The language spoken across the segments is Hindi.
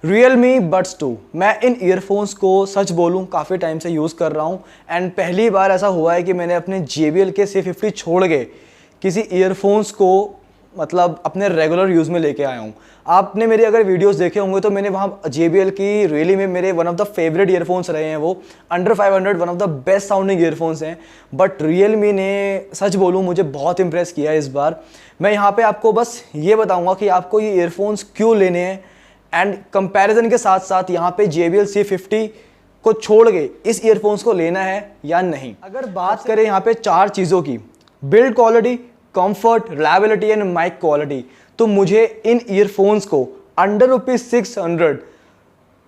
Realme Buds 2। मैं इन ईयरफोन्स को सच बोलूं काफ़ी टाइम से यूज़ कर रहा हूं एंड पहली बार ऐसा हुआ है कि मैंने अपने JBL के C50 छोड़ के किसी ईयरफोन्स को मतलब अपने रेगुलर यूज़ में लेके आया हूं। आपने मेरे अगर वीडियोस देखे होंगे तो मैंने वहाँ JBL की रियली में मेरे one of the favourite earphones रहे हैं। वो under 500 one of the best sounding earphones हैं। बट Realme ने सच बोलूँ मुझे बहुत इंप्रेस किया है इस बार। मैं यहाँ पे आपको बस ये बताऊँगा कि आपको ये ईयरफोन्स क्यों लेने हैं एंड कंपैरिजन के साथ साथ यहाँ पे JBL C50 को छोड़ के इस ईयरफोन्स को लेना है या नहीं। अगर बात करें यहाँ पे चार चीज़ों की, build quality, comfort, reliability and mic quality, तो मुझे इन ईयरफोन्स को अंडर ₹600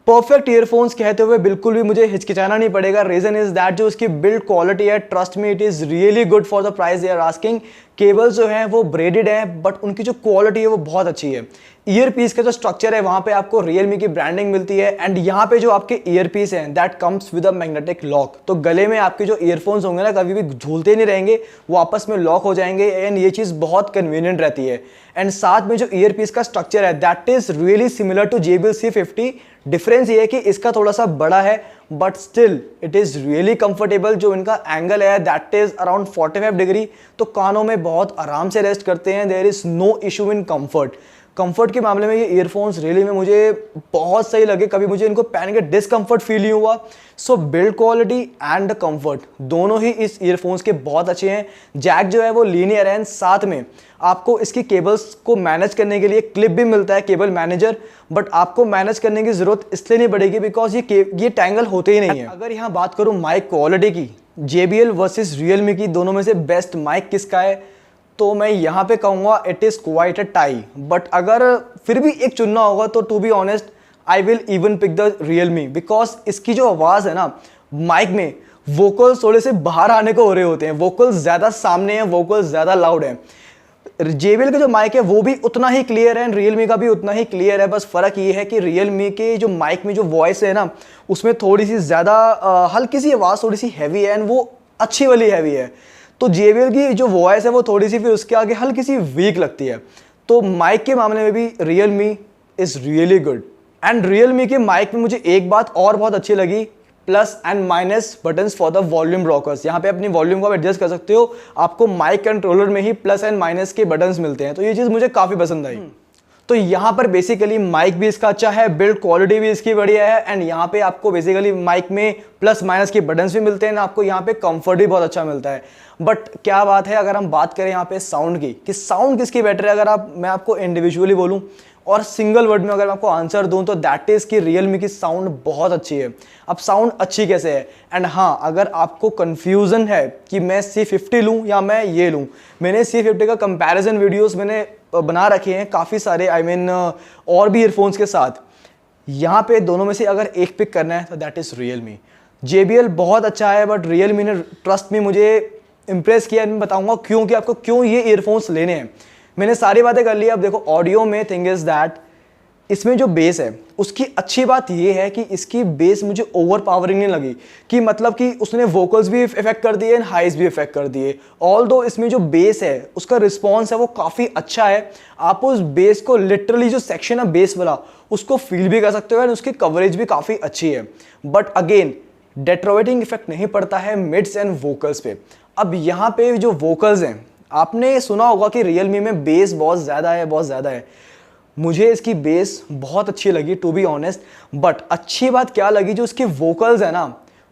परफेक्ट ईयरफोन्स कहते हुए बिल्कुल भी मुझे हिचकिचाना नहीं पड़ेगा। रीजन इज दैट जो उसकी बिल्ड क्वालिटी है, trust me it is really good for the price they are asking. Cables जो हैं वो ब्रेडेड हैं बट उनकी जो क्वालिटी है वो बहुत अच्छी है। ईयर पीस का जो स्ट्रक्चर है वहां पे आपको Realme की ब्रांडिंग मिलती है एंड यहाँ पे जो आपके ईयर पीस हैं that comes with a magnetic lock. तो गले में आपके जो ईयरफोन्स होंगे ना कभी भी झूलते नहीं रहेंगे, वो आपस में लॉक हो जाएंगे एंड ये चीज़ बहुत कन्वीनियंट रहती है। एंड साथ में जो ईयर पीस का स्ट्रक्चर है that is really similar to JBL C50। Difference ये है कि इसका थोड़ा सा बड़ा है but still it is really comfortable. जो इनका एंगल है दैट इज अराउंड 45 डिग्री, तो कानों में बहुत आराम से रेस्ट करते हैं। There is no issue in comfort के मामले में ये ईयरफोन्स रियली में मुझे बहुत सही लगे। कभी मुझे इनको पहन के डिस्कम्फर्ट फील नहीं हुआ। सो बिल्ड क्वालिटी एंड कंफर्ट दोनों ही इस ईयरफोन्स के बहुत अच्छे हैं। जैक जो है वो लीनियर है, साथ में आपको इसकी केबल्स को मैनेज करने के लिए क्लिप भी मिलता है, केबल मैनेजर। बट आपको मैनेज करने की जरूरत इसलिए नहीं पड़ेगी बिकॉज ये टैंगल होते ही नहीं है। अगर यहाँ बात करूँ माइक क्वालिटी की, JBL वर्सेस Realme की दोनों में से बेस्ट माइक किसका है, तो मैं यहाँ पे कहूँगा it is quite a tie. But अगर फिर भी एक चुनना होगा तो to be honest I will even pick the Realme because इसकी जो आवाज़ है ना माइक में, वोकल्स थोड़े से बाहर आने को हो रहे होते हैं, वोकल्स ज़्यादा सामने हैं, वोकल्स ज़्यादा लाउड हैं। JBL का जो माइक है वो भी उतना ही क्लियर है एंड Realme का भी उतना ही क्लियर है। बस फ़र्क ये है कि Realme के जो माइक में जो वॉइस है ना उसमें थोड़ी सी ज़्यादा हल्की सी आवाज़ थोड़ी सी हैवी है एंड वो अच्छी वाली हैवी है। तो JBL की जो वॉइस है वो थोड़ी सी फिर उसके आगे हल्की सी वीक लगती है। तो माइक के मामले में भी Realme is really good. And Realme के माइक में मुझे एक बात और बहुत अच्छी लगी, plus and minus buttons for the volume rockers. यहाँ पे अपनी वॉल्यूम को आप एडजस्ट कर सकते हो। आपको माइक कंट्रोलर में ही प्लस एंड माइनस के बटन्स मिलते हैं, तो ये चीज़ मुझे काफ़ी पसंद आई। तो यहाँ पर बेसिकली माइक भी इसका अच्छा है, बिल्ड क्वालिटी भी इसकी बढ़िया है एंड यहाँ पे आपको बेसिकली माइक में प्लस माइनस के बटन्स भी मिलते हैं ना, आपको यहाँ पे कंफर्ट भी बहुत अच्छा मिलता है। बट क्या बात है अगर हम बात करें यहाँ पे साउंड की कि साउंड किसकी बेटर है, अगर मैं आपको इंडिविजुअली बोलूँ और सिंगल वर्ड में अगर मैं आपको आंसर दूं तो दैट इज कि Realme की साउंड बहुत अच्छी है। अब साउंड अच्छी कैसे है, एंड हाँ अगर आपको कंफ्यूजन है कि मैं C50 लूं या मैं ये लूं, मैंने C50 का कंपैरिजन वीडियोस मैंने बना रखे हैं काफ़ी सारे, और भी ईयरफोन्स के साथ। यहाँ पे दोनों में से अगर एक पिक करना है तो दैट इज Realme। JBL बहुत अच्छा है बट Realme ने ट्रस्ट में मुझे इंप्रेस किया। मैं बताऊंगा क्यों कि आपको क्यों ये ईयरफोन्स लेने हैं। मैंने सारी बातें कर ली। अब देखो ऑडियो में थिंग इज दैट इसमें जो बेस है उसकी अच्छी बात ये है कि इसकी बेस मुझे ओवर पावरिंग नहीं लगी, कि मतलब कि उसने वोकल्स भी इफेक्ट कर दिए एंड हाइज भी इफेक्ट कर दिए। ऑल दो इसमें जो बेस है उसका रिस्पॉन्स है वो काफ़ी अच्छा है। आप उस बेस को लिटरली जो सेक्शन है बेस वाला उसको फील भी कर सकते हो एंड उसकी कवरेज भी काफ़ी अच्छी है। बट अगेन डेट्रोवेटिंग इफेक्ट नहीं पड़ता है मिड्स एंड वोकल्स पे। अब यहाँ पे जो वोकल्स हैं, आपने सुना होगा कि Realme में बेस बहुत ज़्यादा है, बहुत ज़्यादा है। मुझे इसकी बेस बहुत अच्छी लगी टू बी ऑनेस्ट। बट अच्छी बात क्या लगी, जो इसके वोकल्स है ना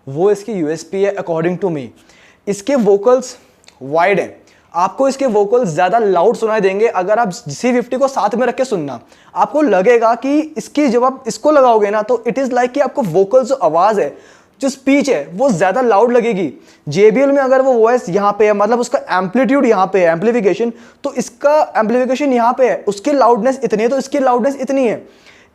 वो इसकी USP है अकॉर्डिंग टू मी। इसके वोकल्स वाइड हैं, आपको इसके वोकल्स ज़्यादा लाउड सुनाई देंगे। अगर आप C50 को साथ में रख के सुनना, आपको लगेगा कि इसकी जब आप इसको लगाओगे ना तो इट इज़ लाइक कि आपको वोकल्स जो आवाज़ है, जो स्पीच है वो ज़्यादा लाउड लगेगी। JBL में अगर वो वॉइस यहाँ पे है, मतलब उसका एम्पलीट्यूड यहाँ पे है, एम्पलीफिकेशन, तो इसका एम्पलीफिकेशन यहाँ पे है, उसकी लाउडनेस इतनी है तो इसकी लाउडनेस इतनी है।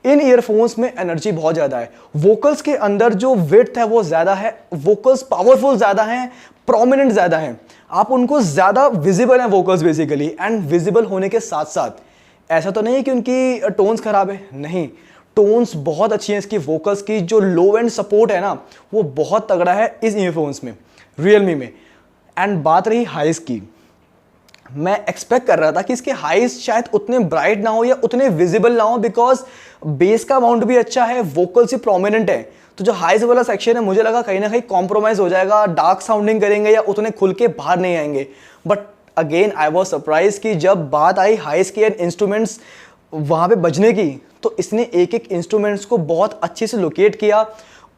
इन ईयरफोन्स में एनर्जी बहुत ज़्यादा है, वोकल्स के अंदर जो विड्थ है वो ज़्यादा है, वोकल्स पावरफुल ज़्यादा हैं, प्रोमिनेंट ज़्यादा हैं, आप उनको ज़्यादा विजिबल हैं वोकल्स बेसिकली। एंड विजिबल होने के साथ साथ ऐसा तो नहीं है कि उनकी टोन्स खराब है, नहीं, टोन्स बहुत अच्छी हैं इसकी वोकल्स की। जो लो एंड सपोर्ट है ना वो बहुत तगड़ा है इस ईयरफोन्स में Realme में। एंड बात रही हाइस की, मैं एक्सपेक्ट कर रहा था कि इसके हाइज शायद उतने ब्राइट ना हो या उतने विजिबल ना हो, बिकॉज बेस का अमाउंट भी अच्छा है, वोकल्स भी प्रोमिनेंट है। तो जो हाइज वाला सेक्शन है मुझे लगा कहीं ना कहीं कॉम्प्रोमाइज हो जाएगा, डार्क साउंडिंग करेंगे या उतने खुल के बाहर नहीं आएंगे। But again I was surprise कि जब बात आई हाइज के इंस्ट्रूमेंट्स वहाँ पे बजने की, तो इसने एक एक इंस्ट्रूमेंट्स को बहुत अच्छे से लोकेट किया।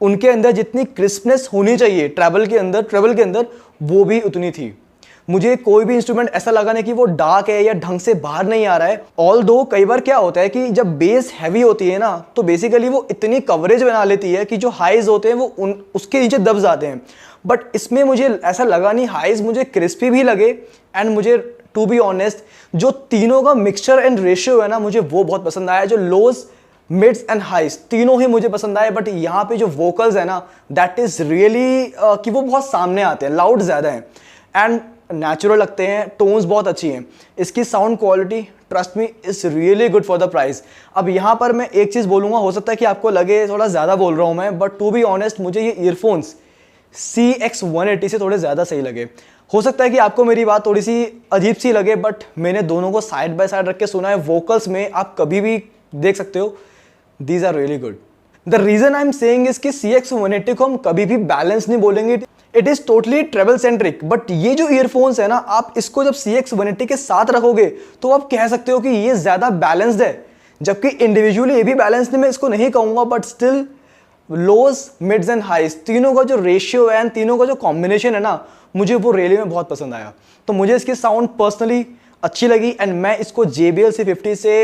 उनके अंदर जितनी क्रिस्पनेस होनी चाहिए ट्रैवल के अंदर वो भी उतनी थी। मुझे कोई भी इंस्ट्रूमेंट ऐसा लगा नहीं कि वो डार्क है या ढंग से बाहर नहीं आ रहा है। ऑल दो कई बार क्या होता है कि जब बेस हैवी होती है ना, तो बेसिकली वो इतनी कवरेज बना लेती है कि जो हाइज होते हैं वो उसके नीचे दब जाते हैं। बट इसमें मुझे ऐसा लगा नहीं, हाइज मुझे क्रिस्पी भी लगे। एंड मुझे टू बी ऑनेस्ट जो तीनों का मिक्सचर एंड रेशियो है ना, मुझे वो बहुत पसंद आया। जो लोज, मिड्स एंड हाइज तीनों ही मुझे पसंद आए। बट यहाँ पे जो वोकल्स है ना, दैट इज रियली कि वो बहुत सामने आते हैं, लाउड ज़्यादा है एंड नेचुरल लगते हैं, टोन्स बहुत अच्छी हैं। इसकी sound quality trust me is really good for the price. अब यहाँ पर मैं एक चीज़ बोलूँगा, हो सकता है कि आपको लगे थोड़ा ज़्यादा बोल रहा हूँ मैं, बट टू बी ऑनेस्ट मुझे ये ईयरफोन्स CX180 से थोड़े ज़्यादा सही लगे। हो सकता है कि आपको मेरी बात थोड़ी सी अजीब सी लगे, बट मैंने दोनों को साइड बाय साइड रख के सुना है। वोकल्स में आप कभी भी देख सकते हो, these are really good. The reason I am saying is कि CX180 को हम कभी भी बैलेंस नहीं बोलेंगे, it is totally travel centric. But ये जो ईयरफोन्स है ना, आप इसको जब CX180 के साथ रखोगे तो आप कह सकते हो कि ये ज़्यादा बैलेंस्ड है। जबकि इंडिविजुअली ये भी बैलेंस्ड मैं इसको नहीं कहूँगा, but still lows, mids and highs तीनों का जो रेशियो है, तीनों का जो कॉम्बिनेशन है ना, मुझे वो रियली में बहुत पसंद आया। तो मुझे इसकी साउंड पर्सनली अच्छी लगी एंड मैं इसको JBL C50 से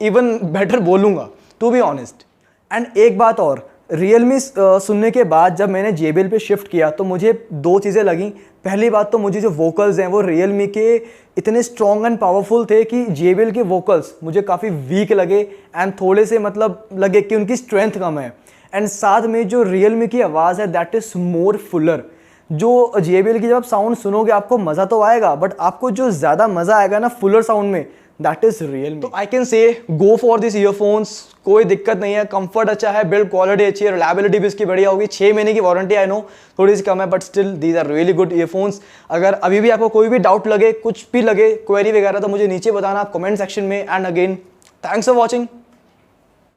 इवन बेटर बोलूँगा टू बी ऑनेस्ट। एंड एक बात और, रियलमी सुनने के बाद जब मैंने JBL पे शिफ्ट किया तो मुझे दो चीज़ें लगी। पहली बात तो मुझे जो वोकल्स हैं वो रियलमी के इतने स्ट्रॉन्ग एंड पावरफुल थे कि JBL के वोकल्स मुझे काफ़ी वीक लगे एंड थोड़े से मतलब लगे कि उनकी स्ट्रेंथ कम है। एंड साथ में जो रियलमी की आवाज़ है दैट इज़ मोर फुलर। जो JBL की जब आप साउंड सुनोगे आपको मज़ा तो आएगा, बट आपको जो ज़्यादा मज़ा आएगा ना फुलर साउंड में, दैट इज रियल। तो I can say go for this earphones, कोई दिक्कत नहीं है, कंफर्ट अच्छा है, बिल्ड क्वालिटी अच्छी है, रिलायबिलिटी भी इसकी बढ़िया होगी। 6 महीने की वारंटी आई नो थोड़ी सी कम है, but still these are really good earphones. अगर अभी भी आपको कोई भी डाउट लगे, कुछ भी लगे, क्वेरी वगैरह, तो मुझे नीचे बताना आप कमेंट सेक्शन में। And again thanks for watching.